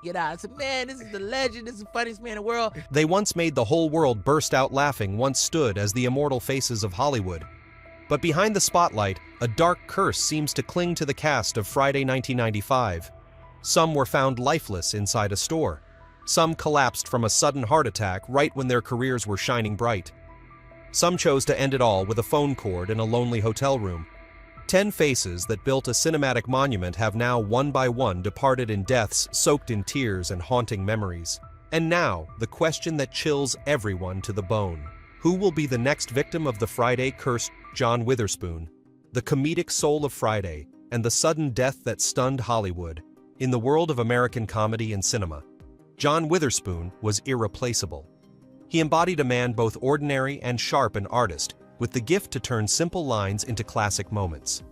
Get out. I said, man, this is the legend. This is the funniest man in the world. They once made the whole world burst out laughing, once stood as the immortal faces of Hollywood. But behind the spotlight, a dark curse seems to cling to the cast of Friday 1995. Some were found lifeless inside a store. Some collapsed from a sudden heart attack right when their careers were shining bright. Some chose to end it all with a phone cord in a lonely hotel room. 10 faces that built a cinematic monument have now one by one departed in deaths soaked in tears and haunting memories. And now, the question that chills everyone to the bone. Who will be the next victim of the Friday curse? John Witherspoon, the comedic soul of Friday, and the sudden death that stunned Hollywood. In the world of American comedy and cinema, John Witherspoon was irreplaceable. He embodied a man both ordinary and sharp, an artist, with the gift to turn simple lines into classic moments.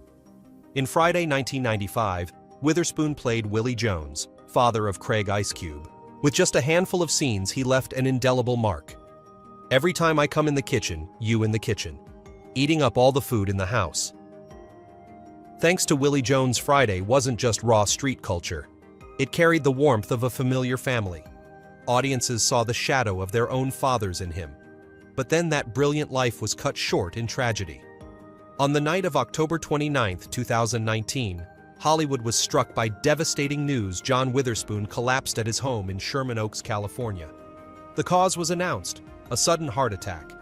In Friday 1995, Witherspoon played Willie Jones, father of Craig Ice Cube. With just a handful of scenes, he left an indelible mark. Every time I come in the kitchen, you in the kitchen, eating up all the food in the house. Thanks to Willie Jones, Friday wasn't just raw street culture. It carried the warmth of a familiar family. Audiences saw the shadow of their own fathers in him. But then that brilliant life was cut short in tragedy. On the night of October 29, 2019, Hollywood was struck by devastating news. John Witherspoon collapsed at his home in Sherman Oaks, California. The cause was announced: a sudden heart attack.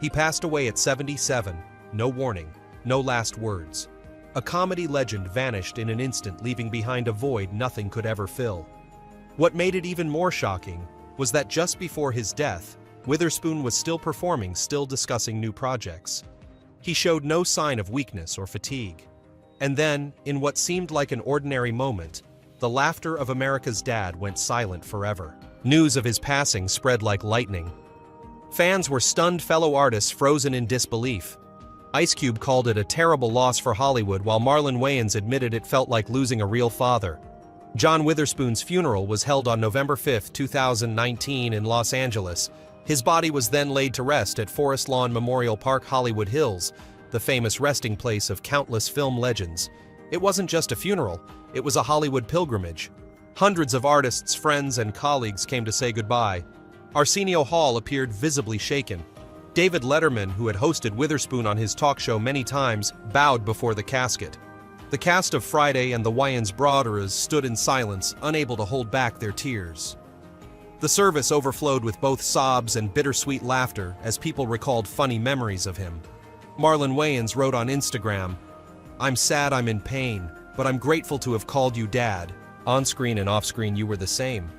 He passed away at 77, no warning, no last words. A comedy legend vanished in an instant, leaving behind a void nothing could ever fill. What made it even more shocking was that just before his death, Witherspoon was still performing, still discussing new projects. He showed no sign of weakness or fatigue. And then, in what seemed like an ordinary moment, the laughter of America's dad went silent forever. News of his passing spread like lightning. Fans were stunned, fellow artists frozen in disbelief. Ice Cube called it a terrible loss for Hollywood, while Marlon Wayans admitted it felt like losing a real father. John Witherspoon's funeral was held on November 5, 2019 in Los Angeles. His body was then laid to rest at Forest Lawn Memorial Park, Hollywood Hills, the famous resting place of countless film legends. It wasn't just a funeral, it was a Hollywood pilgrimage. Hundreds of artists, friends, and colleagues came to say goodbye. Arsenio Hall appeared visibly shaken. David Letterman, who had hosted Witherspoon on his talk show many times, bowed before the casket. The cast of Friday and the Wayans brothers stood in silence, unable to hold back their tears. The service overflowed with both sobs and bittersweet laughter as people recalled funny memories of him. Marlon Wayans wrote on Instagram, "I'm sad, I'm in pain, but I'm grateful to have called you Dad. On-screen and off-screen you were the same."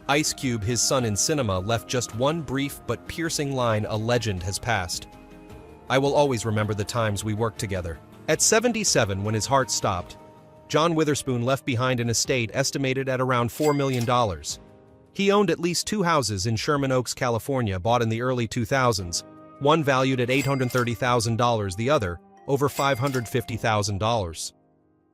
Ice Cube, his son in cinema, left just one brief but piercing line: "A legend has passed. I will always remember the times we worked together." At 77, when his heart stopped, John Witherspoon left behind an estate estimated at around $4 million. He owned at least 2 houses in Sherman Oaks, California, bought in the early 2000s, one valued at $830,000, the other over $550,000.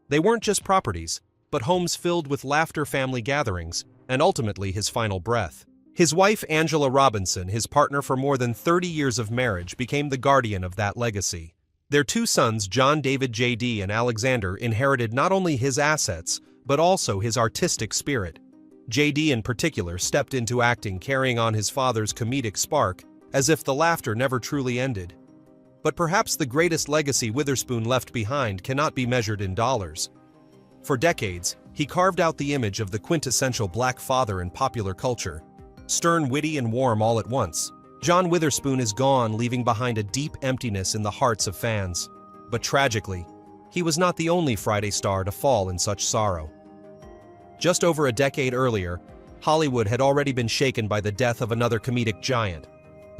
They weren't just properties, but homes filled with laughter, family gatherings, and ultimately his final breath. His wife, Angela Robinson, his partner for more than 30 years of marriage, became the guardian of that legacy. Their 2 sons, John David J.D. and Alexander, inherited not only his assets, but also his artistic spirit. J.D. in particular stepped into acting, carrying on his father's comedic spark, as if the laughter never truly ended. But perhaps the greatest legacy Witherspoon left behind cannot be measured in dollars. For decades, he carved out the image of the quintessential black father in popular culture. Stern, witty, and warm all at once, John Witherspoon is gone, leaving behind a deep emptiness in the hearts of fans. But tragically, he was not the only Friday star to fall in such sorrow. Just over a decade earlier, Hollywood had already been shaken by the death of another comedic giant,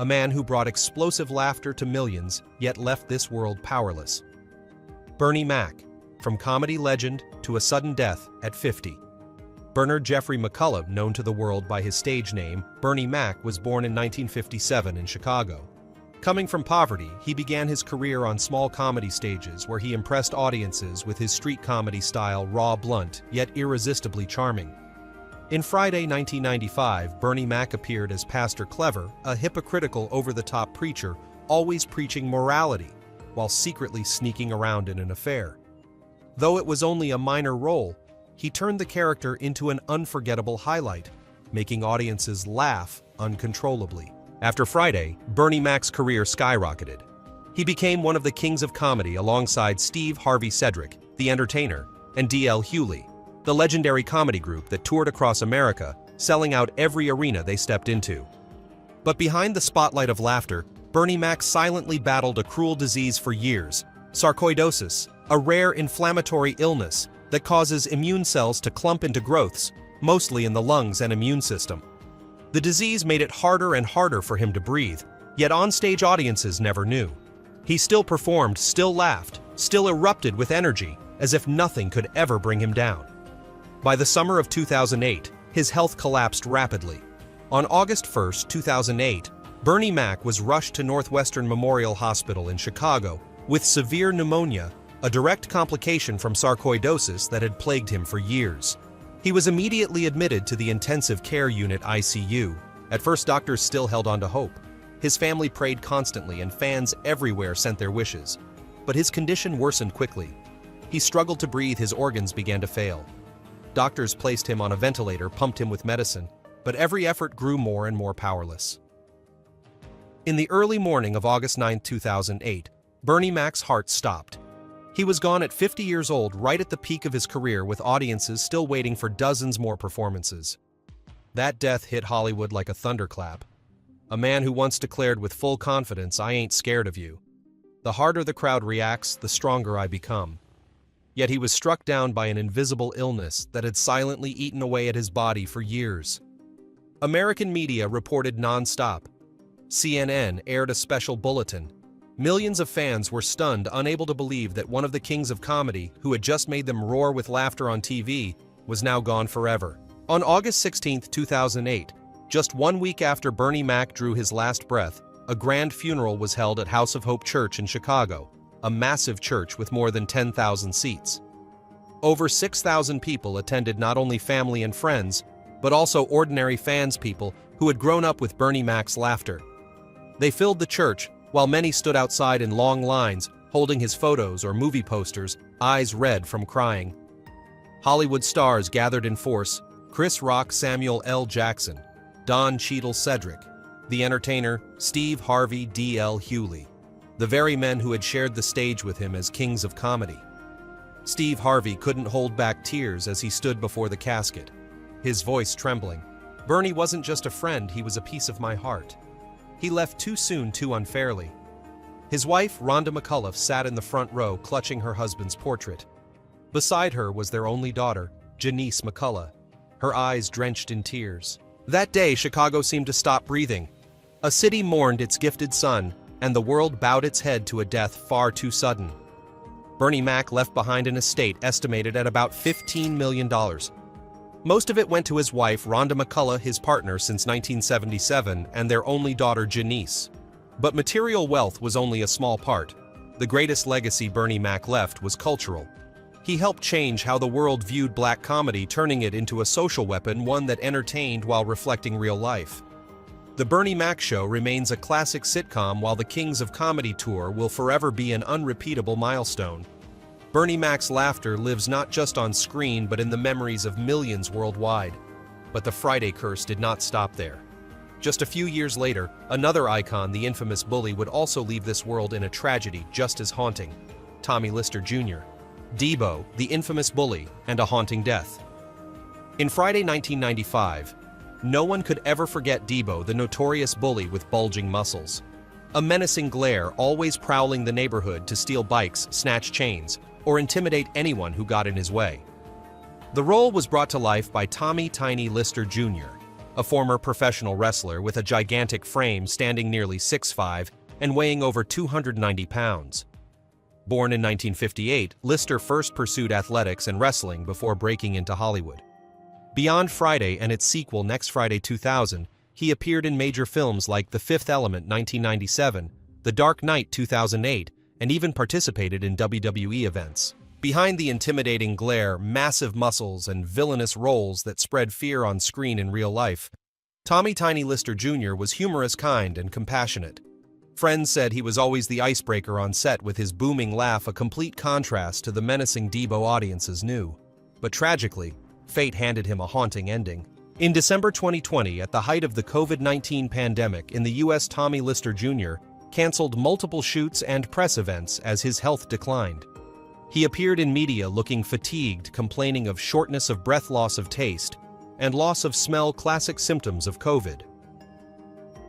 a man who brought explosive laughter to millions, yet left this world powerless. Bernie Mac, from comedy legend to a sudden death at 50. Bernard Jeffrey McCullough, known to the world by his stage name, Bernie Mac, was born in 1957 in Chicago. Coming from poverty, he began his career on small comedy stages where he impressed audiences with his street comedy style, raw, blunt, yet irresistibly charming. In Friday 1995, Bernie Mac appeared as Pastor Clever, a hypocritical, over-the-top preacher, always preaching morality, while secretly sneaking around in an affair. Though it was only a minor role, he turned the character into an unforgettable highlight, making audiences laugh uncontrollably. After Friday, Bernie Mac's career skyrocketed. He became one of the kings of comedy alongside Steve Harvey Cedric, the entertainer, and D.L. Hewley, the legendary comedy group that toured across America, selling out every arena they stepped into. But behind the spotlight of laughter, Bernie Mac silently battled a cruel disease for years, sarcoidosis, a rare inflammatory illness that causes immune cells to clump into growths, mostly in the lungs and immune system. The disease made it harder and harder for him to breathe, yet onstage audiences never knew. He still performed, still laughed, still erupted with energy, as if nothing could ever bring him down. By the summer of 2008, his health collapsed rapidly. On August 1, 2008, Bernie Mac was rushed to Northwestern Memorial Hospital in Chicago with severe pneumonia, a direct complication from sarcoidosis that had plagued him for years. He was immediately admitted to the intensive care unit ICU. At first, doctors still held on to hope. His family prayed constantly and fans everywhere sent their wishes. But his condition worsened quickly. He struggled to breathe, his organs began to fail. Doctors placed him on a ventilator, pumped him with medicine, but every effort grew more and more powerless. In the early morning of August 9, 2008, Bernie Mac's heart stopped. He was gone at 50 years old, right at the peak of his career, with audiences still waiting for dozens more performances. That death hit Hollywood like a thunderclap. A man who once declared with full confidence, "I ain't scared of you. The harder the crowd reacts, the stronger I become." Yet he was struck down by an invisible illness that had silently eaten away at his body for years. American media reported non-stop. CNN aired a special bulletin. Millions of fans were stunned, unable to believe that one of the kings of comedy, who had just made them roar with laughter on TV, was now gone forever. On August 16, 2008, just 1 week after Bernie Mac drew his last breath, a grand funeral was held at House of Hope Church in Chicago, a massive church with more than 10,000 seats. Over 6,000 people attended, not only family and friends, but also ordinary fans, people who had grown up with Bernie Mac's laughter. They filled the church, while many stood outside in long lines, holding his photos or movie posters, eyes red from crying. Hollywood stars gathered in force: Chris Rock, Samuel L. Jackson, Don Cheadle Cedric, the entertainer, Steve Harvey, D.L. Hewley, the very men who had shared the stage with him as kings of comedy. Steve Harvey couldn't hold back tears as he stood before the casket, his voice trembling. "Bernie wasn't just a friend, he was a piece of my heart. He left too soon, too unfairly." His wife, Rhonda McCullough, sat in the front row clutching her husband's portrait. Beside her was their only daughter, Janice McCullough, her eyes drenched in tears. That day, Chicago seemed to stop breathing. A city mourned its gifted son, and the world bowed its head to a death far too sudden. Bernie Mac left behind an estate estimated at about $15 million. Most of it went to his wife, Rhonda McCullough, his partner since 1977, and their only daughter, Janice. But material wealth was only a small part. The greatest legacy Bernie Mac left was cultural. He helped change how the world viewed black comedy, turning it into a social weapon, one that entertained while reflecting real life. The Bernie Mac Show remains a classic sitcom, while the Kings of Comedy Tour will forever be an unrepeatable milestone. Bernie Mac's laughter lives not just on screen but in the memories of millions worldwide. But the Friday curse did not stop there. Just a few years later, another icon, the infamous bully, would also leave this world in a tragedy just as haunting: Tommy Lister Jr. Debo, the infamous bully, and a haunting death. In Friday 1995, no one could ever forget Debo, the notorious bully with bulging muscles. A menacing glare, always prowling the neighborhood to steal bikes, snatch chains, or intimidate anyone who got in his way. The role was brought to life by Tommy "Tiny" Lister Jr., a former professional wrestler with a gigantic frame, standing nearly 6'5" and weighing over 290 pounds. Born in 1958, Lister first pursued athletics and wrestling before breaking into Hollywood. Beyond Friday and its sequel Next Friday 2000, he appeared in major films like The Fifth Element 1997, The Dark Knight 2008, and even participated in WWE events. Behind the intimidating glare, massive muscles, and villainous roles that spread fear on screen in real life, Tommy "Tiny" Lister Jr. was humorous, kind, and compassionate. Friends said he was always the icebreaker on set, with his booming laugh a complete contrast to the menacing Debo audiences knew. But tragically, fate handed him a haunting ending. In December 2020, at the height of the COVID-19 pandemic in the US, Tommy Lister Jr. canceled multiple shoots and press events as his health declined. He appeared in media looking fatigued, complaining of shortness of breath, loss of taste, and loss of smell, classic symptoms of COVID.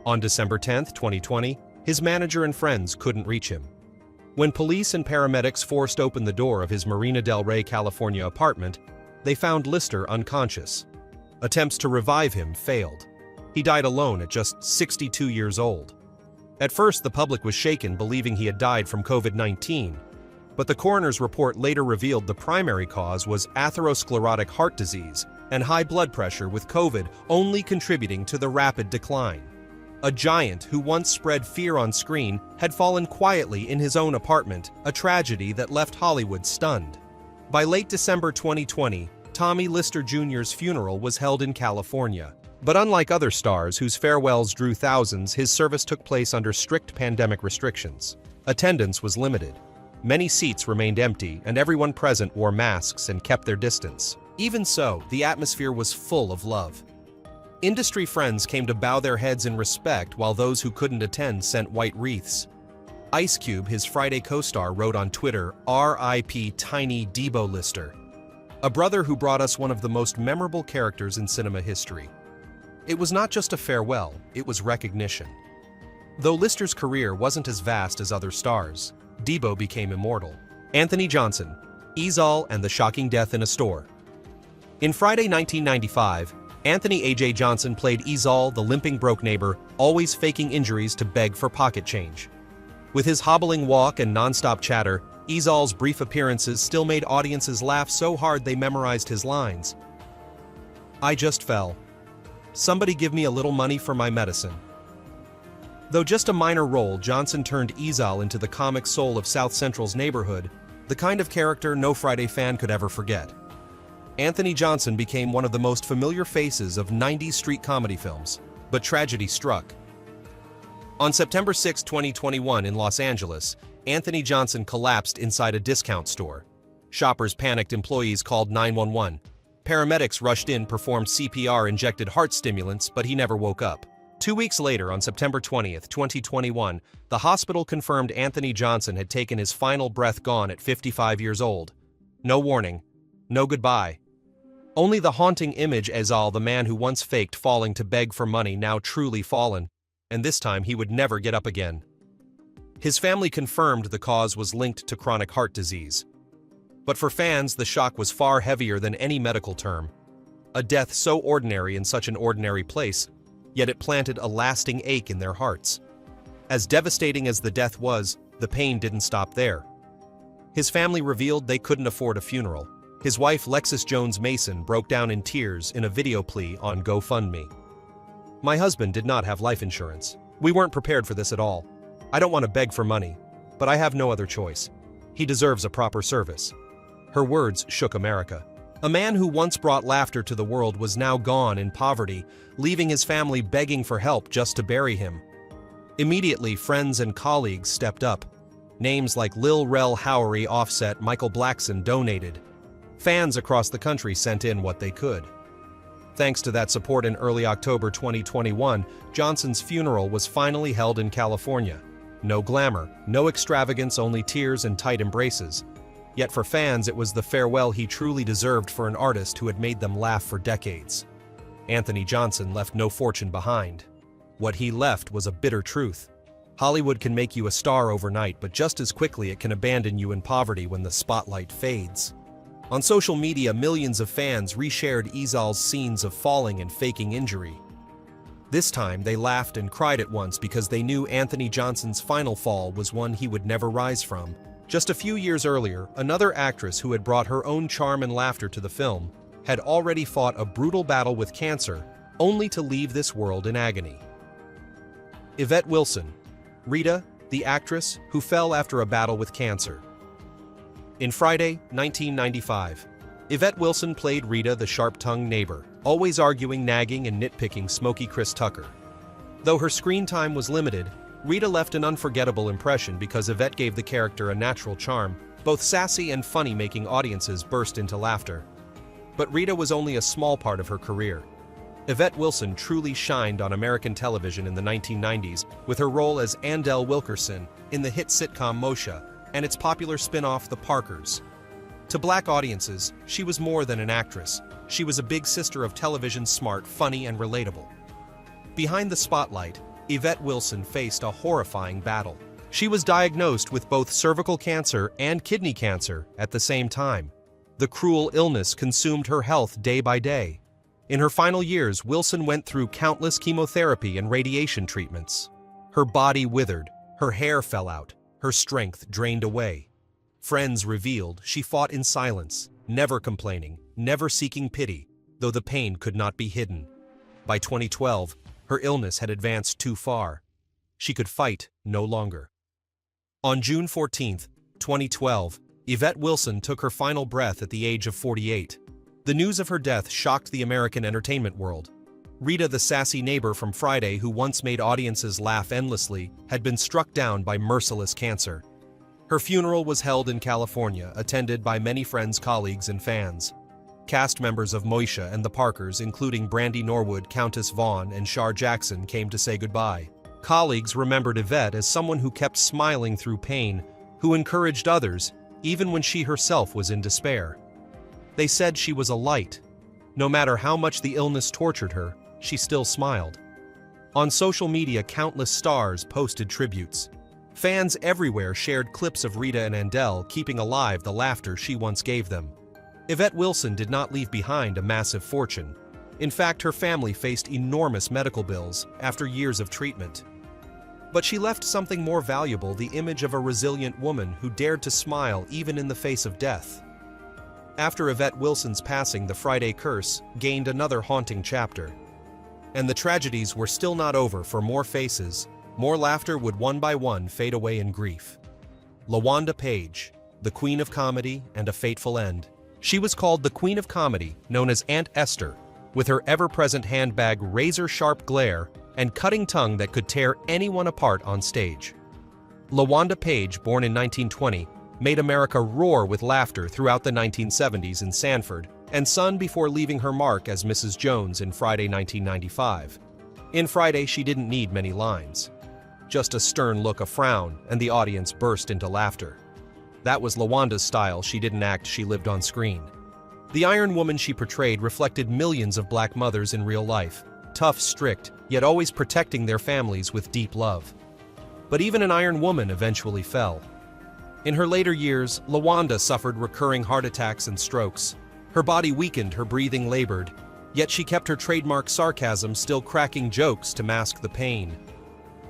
On December 10, 2020, his manager and friends couldn't reach him. When police and paramedics forced open the door of his Marina del Rey, California apartment, they found Lister unconscious. Attempts to revive him failed. He died alone at just 62 years old. At first, the public was shaken, believing he had died from COVID-19, but the coroner's report later revealed the primary cause was atherosclerotic heart disease and high blood pressure, with COVID only contributing to the rapid decline. A giant who once spread fear on screen had fallen quietly in his own apartment, a tragedy that left Hollywood stunned. By late December 2020, Tommy Lister Jr.'s funeral was held in California. But unlike other stars whose farewells drew thousands, his service took place under strict pandemic restrictions. Attendance was limited. Many seats remained empty, and everyone present wore masks and kept their distance. Even so, the atmosphere was full of love. Industry friends came to bow their heads in respect, while those who couldn't attend sent white wreaths. Ice Cube, his Friday co-star, wrote on Twitter, "R.I.P. Tiny Debo Lister, a brother who brought us one of the most memorable characters in cinema history." It was not just a farewell, it was recognition. Though Lister's career wasn't as vast as other stars, Debo became immortal. Anthony Johnson, Ezel and the Shocking Death in a Store. In Friday 1995, Anthony A.J. Johnson played Ezel, the limping broke neighbor, always faking injuries to beg for pocket change. With his hobbling walk and nonstop chatter, Ezel's brief appearances still made audiences laugh so hard they memorized his lines. "I just fell. Somebody give me a little money for my medicine." Though just a minor role, Johnson turned Ezel into the comic soul of South Central's neighborhood, the kind of character no Friday fan could ever forget. Anthony Johnson became one of the most familiar faces of 90s street comedy films, but tragedy struck. On September 6, 2021 in Los Angeles, Anthony Johnson collapsed inside a discount store. Shoppers panicked, employees called 911. Paramedics rushed in, performed CPR, injected heart stimulants, but he never woke up. 2 weeks later, on September 20th, 2021, the hospital confirmed Anthony Johnson had taken his final breath, gone at 55 years old. No warning, no goodbye. Only the haunting image Ezel, the man who once faked falling to beg for money, now truly fallen, and this time he would never get up again. His family confirmed the cause was linked to chronic heart disease. But for fans, the shock was far heavier than any medical term. A death so ordinary in such an ordinary place, yet it planted a lasting ache in their hearts. As devastating as the death was, the pain didn't stop there. His family revealed they couldn't afford a funeral. His wife, Lexis Jones Mason, broke down in tears in a video plea on GoFundMe. "My husband did not have life insurance. We weren't prepared for this at all. I don't want to beg for money, but I have no other choice. He deserves a proper service." Her words shook America. A man who once brought laughter to the world was now gone in poverty, leaving his family begging for help just to bury him. Immediately, friends and colleagues stepped up. Names like Lil Rel Howery, Offset, Michael Blackson donated. Fans across the country sent in what they could. Thanks to that support, in early October 2021, Johnson's funeral was finally held in California. No glamour, no extravagance, only tears and tight embraces. Yet for fans, it was the farewell he truly deserved for an artist who had made them laugh for decades. Anthony Johnson left no fortune behind. What he left was a bitter truth. Hollywood can make you a star overnight, but just as quickly it can abandon you in poverty when the spotlight fades. On social media, millions of fans reshared Ezel's scenes of falling and faking injury. This time, they laughed and cried at once because they knew Anthony Johnson's final fall was one he would never rise from. Just a few years earlier, another actress who had brought her own charm and laughter to the film had already fought a brutal battle with cancer, only to leave this world in agony. Yvette Wilson, Rita, the actress who fell after a battle with cancer. In Friday, 1995, Yvette Wilson played Rita, the sharp-tongued neighbor, always arguing, nagging, and nitpicking Smokey Chris Tucker. Though her screen time was limited, Rita left an unforgettable impression because Yvette gave the character a natural charm, both sassy and funny, making audiences burst into laughter. But Rita was only a small part of her career. Yvette Wilson truly shined on American television in the 1990s with her role as Andell Wilkerson in the hit sitcom Moshe and its popular spin-off The Parkers. To black audiences, she was more than an actress. She was a big sister of television, smart, funny, and relatable. Behind the spotlight, Yvette Wilson faced a horrifying battle. She was diagnosed with both cervical cancer and kidney cancer at the same time. The cruel illness consumed her health day by day. In her final years, Wilson went through countless chemotherapy and radiation treatments. Her body withered, her hair fell out, her strength drained away. Friends revealed she fought in silence, never complaining, never seeking pity, though the pain could not be hidden. By 2012, her illness had advanced too far. She could fight no longer. On June 14, 2012, Yvette Wilson took her final breath at the age of 48. The news of her death shocked the American entertainment world. Rita, the sassy neighbor from Friday who once made audiences laugh endlessly, had been struck down by merciless cancer. Her funeral was held in California, attended by many friends, colleagues, and fans. Cast members of Moshe and The Parkers, including Brandy Norwood, Countess Vaughn, and Shar Jackson, came to say goodbye. Colleagues remembered Yvette as someone who kept smiling through pain, who encouraged others, even when she herself was in despair. They said she was a light. No matter how much the illness tortured her, she still smiled. On social media, countless stars posted tributes. Fans everywhere shared clips of Rita and Andell keeping alive the laughter she once gave them. Yvette Wilson did not leave behind a massive fortune. In fact, her family faced enormous medical bills after years of treatment. But she left something more valuable: the image of a resilient woman who dared to smile even in the face of death. After Yvette Wilson's passing, the Friday curse gained another haunting chapter. And the tragedies were still not over. For more faces, more laughter would one by one fade away in grief. LaWanda Page, the Queen of Comedy and a Fateful End. She was called the Queen of Comedy, known as Aunt Esther, with her ever-present handbag, razor-sharp glare, and cutting tongue that could tear anyone apart on stage. LaWanda Page, born in 1920, made America roar with laughter throughout the 1970s in Sanford and Son before leaving her mark as Mrs. Jones in Friday 1995. In Friday, she didn't need many lines. Just a stern look, a frown, and the audience burst into laughter. That was LaWanda's style. She didn't act, she lived on screen. The Iron Woman she portrayed reflected millions of black mothers in real life, tough, strict, yet always protecting their families with deep love. But even an Iron Woman eventually fell. In her later years, LaWanda suffered recurring heart attacks and strokes. Her body weakened, her breathing labored, yet she kept her trademark sarcasm, still cracking jokes to mask the pain.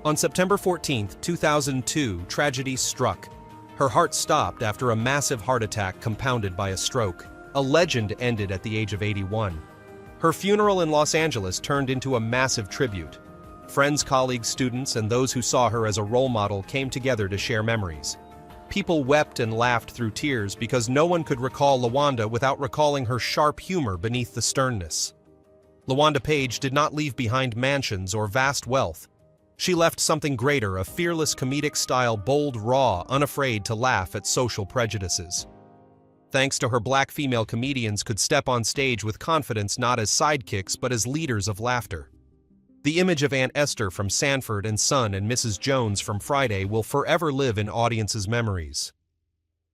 On September 14, 2002, tragedy struck. Her heart stopped after a massive heart attack compounded by a stroke. A legend ended at the age of 81. Her funeral in Los Angeles turned into a massive tribute. Friends, colleagues, students, and those who saw her as a role model came together to share memories. People wept and laughed through tears because no one could recall LaWanda without recalling her sharp humor beneath the sternness. LaWanda Page did not leave behind mansions or vast wealth. She left something greater: a fearless comedic style, bold, raw, unafraid to laugh at social prejudices. Thanks to her, black female comedians could step on stage with confidence, not as sidekicks but as leaders of laughter. The image of Aunt Esther from Sanford and Son and Mrs. Jones from Friday will forever live in audiences' memories.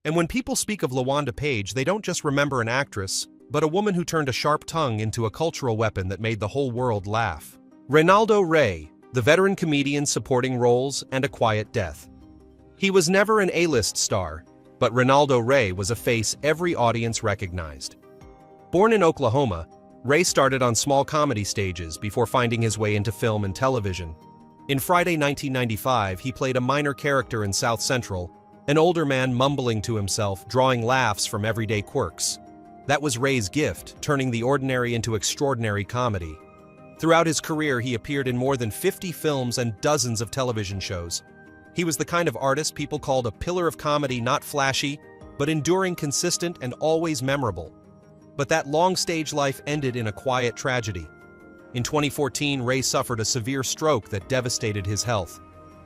And when people speak of LaWanda Page, they don't just remember an actress, but a woman who turned a sharp tongue into a cultural weapon that made the whole world laugh. Reynaldo Rey, the veteran comedian, supporting roles, and a quiet death. He was never an A-list star, but Reynaldo Rey was a face every audience recognized. Born in Oklahoma, Rey started on small comedy stages before finding his way into film and television. In Friday 1995, he played a minor character in South Central, an older man mumbling to himself, drawing laughs from everyday quirks. That was Rey's gift, turning the ordinary into extraordinary comedy. Throughout his career, he appeared in more than 50 films and dozens of television shows. He was the kind of artist people called a pillar of comedy, not flashy, but enduring, consistent, and always memorable. But that long stage life ended in a quiet tragedy. In 2014, Rey suffered a severe stroke that devastated his health.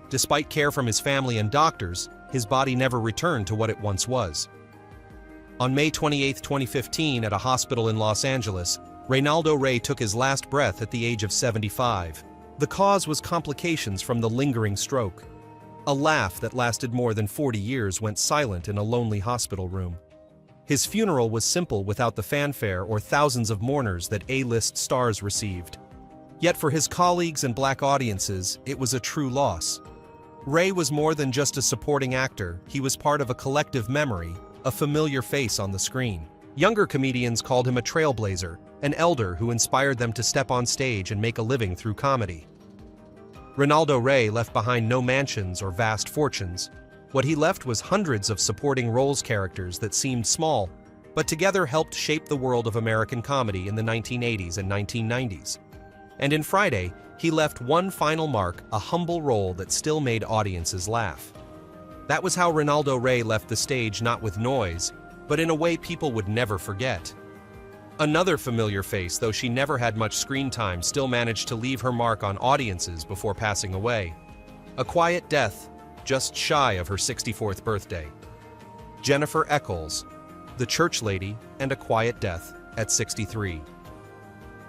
Despite care from his family and doctors, his body never returned to what it once was. On May 28, 2015, at a hospital in Los Angeles, Reynaldo Rey took his last breath at the age of 75. The cause was complications from the lingering stroke. A laugh that lasted more than 40 years went silent in a lonely hospital room. His funeral was simple without the fanfare or thousands of mourners that A-list stars received. Yet for his colleagues and black audiences, it was a true loss. Rey was more than just a supporting actor, he was part of a collective memory, a familiar face on the screen. Younger comedians called him a trailblazer, an elder who inspired them to step on stage and make a living through comedy. Reynaldo Rey left behind no mansions or vast fortunes. What he left was hundreds of supporting roles characters that seemed small, but together helped shape the world of American comedy in the 1980s and 1990s. And in Friday, he left one final mark, a humble role that still made audiences laugh. That was how Reynaldo Rey left the stage, not with noise, but in a way people would never forget. Another familiar face, though she never had much screen time, still managed to leave her mark on audiences before passing away. A quiet death, just shy of her 64th birthday. Jennifer Eccles, the church lady, and a quiet death at 63.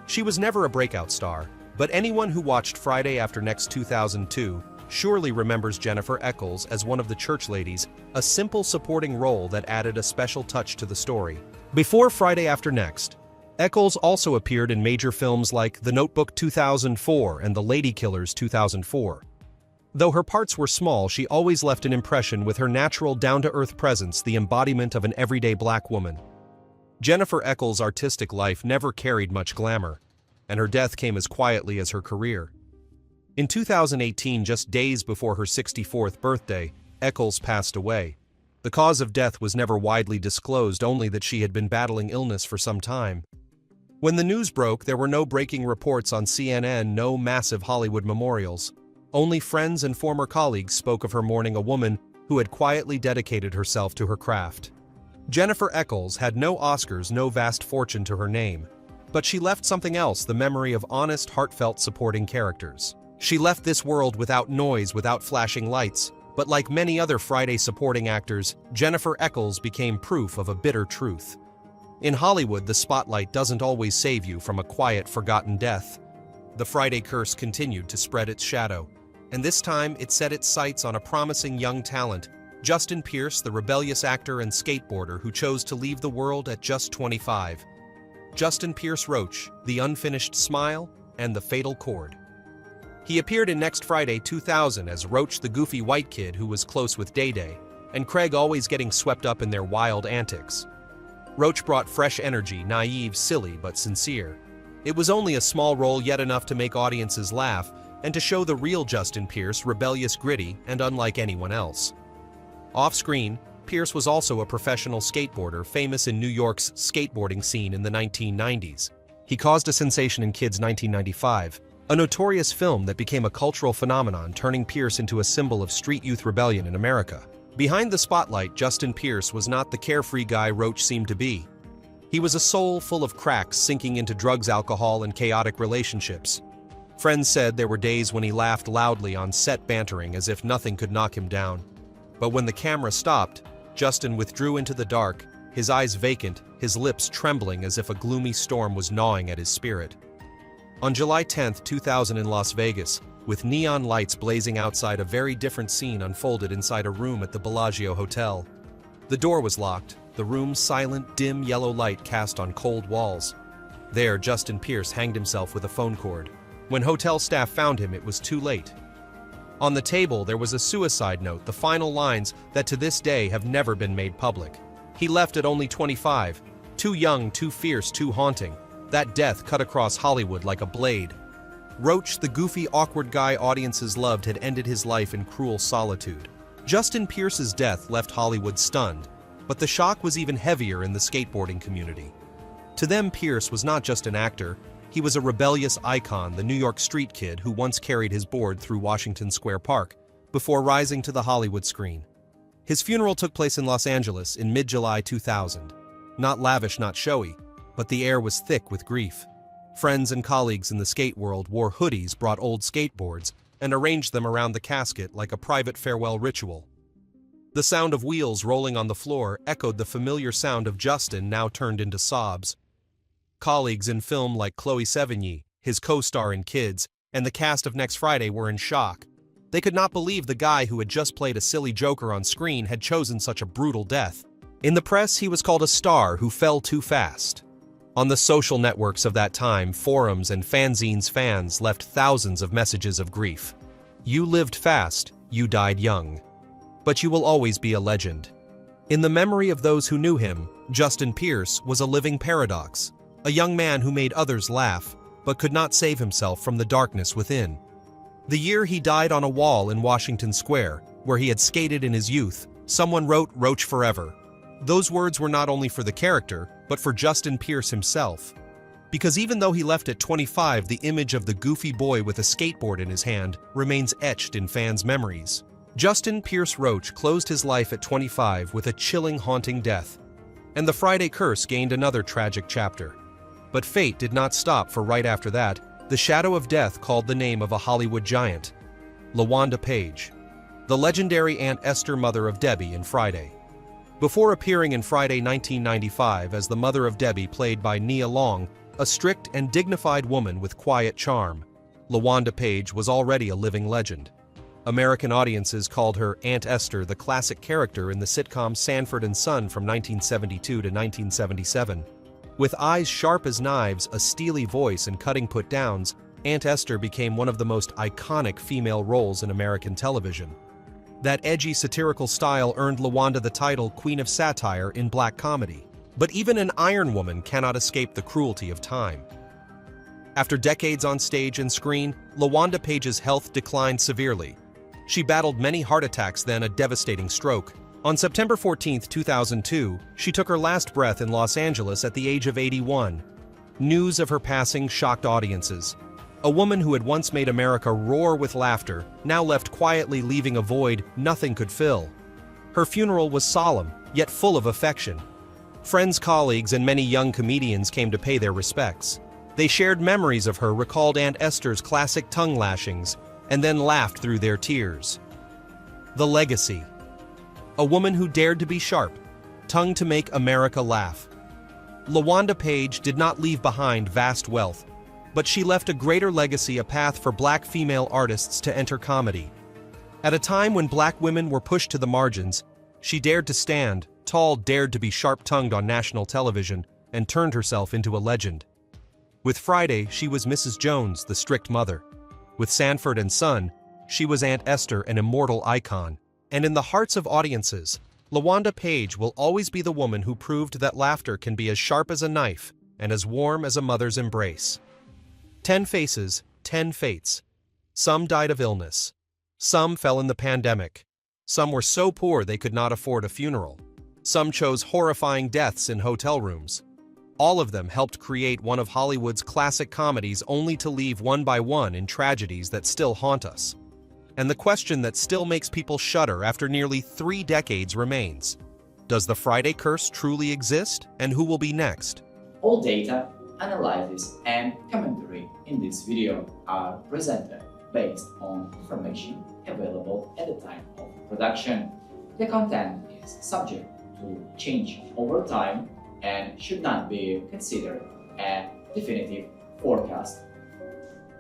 She was never a breakout star, but anyone who watched Friday After Next 2002 surely remembers Jennifer Eccles as one of the church ladies, a simple supporting role that added a special touch to the story. Before Friday After Next, Eccles also appeared in major films like The Notebook 2004 and The Lady Killers 2004. Though her parts were small, she always left an impression with her natural down-to-earth presence, the embodiment of an everyday black woman. Jennifer Eccles' artistic life never carried much glamour, and her death came as quietly as her career. In 2018, just days before her 64th birthday, Eccles passed away. The cause of death was never widely disclosed, only that she had been battling illness for some time. When the news broke, there were no breaking reports on CNN, no massive Hollywood memorials. Only friends and former colleagues spoke of her mourning a woman who had quietly dedicated herself to her craft. Jennifer Eccles had no Oscars, no vast fortune to her name. But she left something else, the memory of honest, heartfelt supporting characters. She left this world without noise, without flashing lights, but like many other Friday supporting actors, Jennifer Eccles became proof of a bitter truth. In Hollywood, the spotlight doesn't always save you from a quiet, forgotten death. The Friday curse continued to spread its shadow, and this time it set its sights on a promising young talent, Justin Pierce, the rebellious actor and skateboarder who chose to leave the world at just 25. Justin Pierce Roach, The Unfinished Smile, and The Fatal Chord. He appeared in Next Friday 2000 as Roach, the goofy white kid who was close with Day Day, and Craig, always getting swept up in their wild antics. Roach brought fresh energy, naive, silly, but sincere. It was only a small role, yet enough to make audiences laugh and to show the real Justin Pierce, rebellious, gritty, and unlike anyone else. Off-screen, Pierce was also a professional skateboarder, famous in New York's skateboarding scene in the 1990s. He caused a sensation in Kids 1995, a notorious film that became a cultural phenomenon, turning Pierce into a symbol of street youth rebellion in America. Behind the spotlight, Justin Pierce was not the carefree guy Roach seemed to be. He was a soul full of cracks, sinking into drugs, alcohol, and chaotic relationships. Friends said there were days when he laughed loudly on set, bantering as if nothing could knock him down. But when the camera stopped, Justin withdrew into the dark, his eyes vacant, his lips trembling as if a gloomy storm was gnawing at his spirit. On July 10, 2000 in Las Vegas, with neon lights blazing outside, a very different scene unfolded inside a room at the Bellagio Hotel. The door was locked, the room's silent, dim yellow light cast on cold walls. There, Justin Pierce hanged himself with a phone cord. When hotel staff found him, it was too late. On the table, there was a suicide note, the final lines that to this day have never been made public. He left at only 25, too young, too fierce, too haunting. That death cut across Hollywood like a blade. Roach, the goofy, awkward guy audiences loved, had ended his life in cruel solitude. Justin Pierce's death left Hollywood stunned, but the shock was even heavier in the skateboarding community. To them, Pierce was not just an actor, he was a rebellious icon, the New York street kid who once carried his board through Washington Square Park, before rising to the Hollywood screen. His funeral took place in Los Angeles in mid-July 2000. Not lavish, not showy, but the air was thick with grief. Friends and colleagues in the skate world wore hoodies, brought old skateboards, and arranged them around the casket like a private farewell ritual. The sound of wheels rolling on the floor echoed the familiar sound of Justin, now turned into sobs. Colleagues in film like Chloe Sevigny, his co-star in Kids, and the cast of Next Friday were in shock. They could not believe the guy who had just played a silly Joker on screen had chosen such a brutal death. In the press, he was called a star who fell too fast. On the social networks of that time, forums and fanzines, fans left thousands of messages of grief. You lived fast, you died young. But you will always be a legend. In the memory of those who knew him, Justin Pierce was a living paradox, a young man who made others laugh, but could not save himself from the darkness within. The year he died, on a wall in Washington Square, where he had skated in his youth, someone wrote "Roach Forever." Those words were not only for the character, but for Justin Pierce himself. Because even though he left at 25, the image of the goofy boy with a skateboard in his hand remains etched in fans' memories. Justin Pierce Roach closed his life at 25 with a chilling, haunting death. And the Friday Curse gained another tragic chapter. But fate did not stop, for right after that, the shadow of death called the name of a Hollywood giant, LaWanda Page, the legendary Aunt Esther, mother of Debbie in Friday. Before appearing in Friday 1995 as the mother of Debbie, played by Nia Long, a strict and dignified woman with quiet charm, LaWanda Page was already a living legend. American audiences called her Aunt Esther, the classic character in the sitcom Sanford and Son from 1972 to 1977. With eyes sharp as knives, a steely voice, and cutting put-downs, Aunt Esther became one of the most iconic female roles in American television. That edgy, satirical style earned LaWanda the title Queen of Satire in black comedy. But even an Iron Woman cannot escape the cruelty of time. After decades on stage and screen, LaWanda Page's health declined severely. She battled many heart attacks, then a devastating stroke. On September 14, 2002, she took her last breath in Los Angeles at the age of 81. News of her passing shocked audiences. A woman who had once made America roar with laughter, now left quietly, leaving a void nothing could fill. Her funeral was solemn, yet full of affection. Friends, colleagues, and many young comedians came to pay their respects. They shared memories of her, recalled Aunt Esther's classic tongue lashings, and then laughed through their tears. The legacy. A woman who dared to be sharp, tongue to make America laugh. LaWanda Page did not leave behind vast wealth, but she left a greater legacy, a path for black female artists to enter comedy. At a time when black women were pushed to the margins, she dared to stand tall, dared to be sharp-tongued on national television, and turned herself into a legend. With Friday, she was Mrs. Jones, the strict mother. With Sanford and Son, she was Aunt Esther, an immortal icon. And in the hearts of audiences, LaWanda Page will always be the woman who proved that laughter can be as sharp as a knife and as warm as a mother's embrace. 10 faces, 10 fates. Some died of illness. Some fell in the pandemic. Some were so poor they could not afford a funeral. Some chose horrifying deaths in hotel rooms. All of them helped create one of Hollywood's classic comedies, only to leave one by one in tragedies that still haunt us. And the question that still makes people shudder after nearly 3 decades remains. Does the Friday Curse truly exist, and who will be next? All data, analysis, and commentary in this video are presented based on information available at the time of production. The content is subject to change over time and should not be considered a definitive forecast.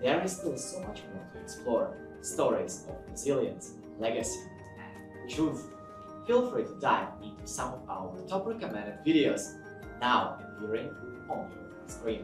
There is still so much more to explore. Stories of resilience, legacy, and truth. Feel free to dive into some of our top recommended videos now appearing on your screen.